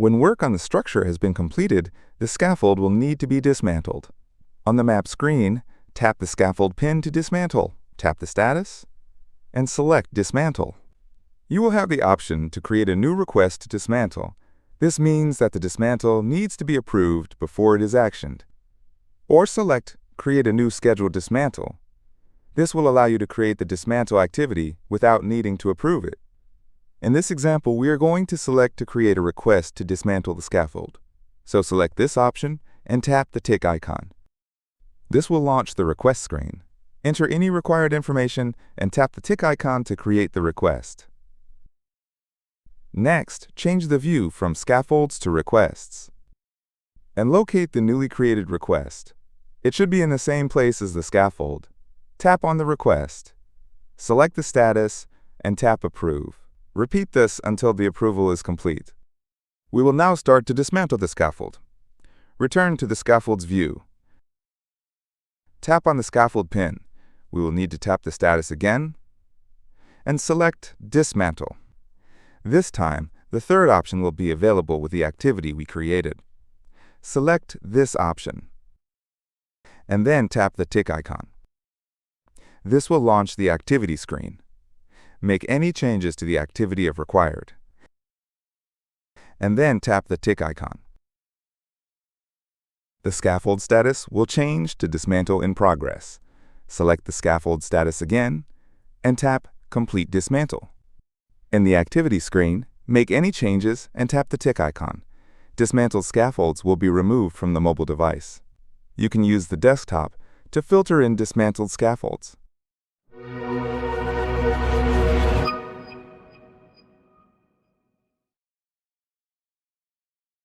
When work on the structure has been completed, the scaffold will need to be dismantled. On the map screen, tap the scaffold pin to dismantle, tap the status, and select Dismantle. You will have the option to create a new request to dismantle. This means that the dismantle needs to be approved before it is actioned. Or select Create a new scheduled dismantle. This will allow you to create the dismantle activity without needing to approve it. In this example, we are going to select to create a request to dismantle the scaffold. So select this option and tap the tick icon. This will launch the request screen. Enter any required information and tap the tick icon to create the request. Next, change the view from Scaffolds to Requests and locate the newly created request. It should be in the same place as the scaffold. Tap on the request, select the status, and tap Approve. Repeat this until the approval is complete. We will now start to dismantle the scaffold. Return to the scaffold's view. Tap on the scaffold pin. We will need to tap the status again and select Dismantle. This time, the third option will be available with the activity we created. Select this option and then tap the tick icon. This will launch the activity screen. Make any changes to the activity if required, and then tap the tick icon. The scaffold status will change to Dismantle in Progress. Select the scaffold status again, and tap Complete Dismantle. In the activity screen, make any changes and tap the tick icon. Dismantled scaffolds will be removed from the mobile device. You can use the desktop to filter in dismantled scaffolds.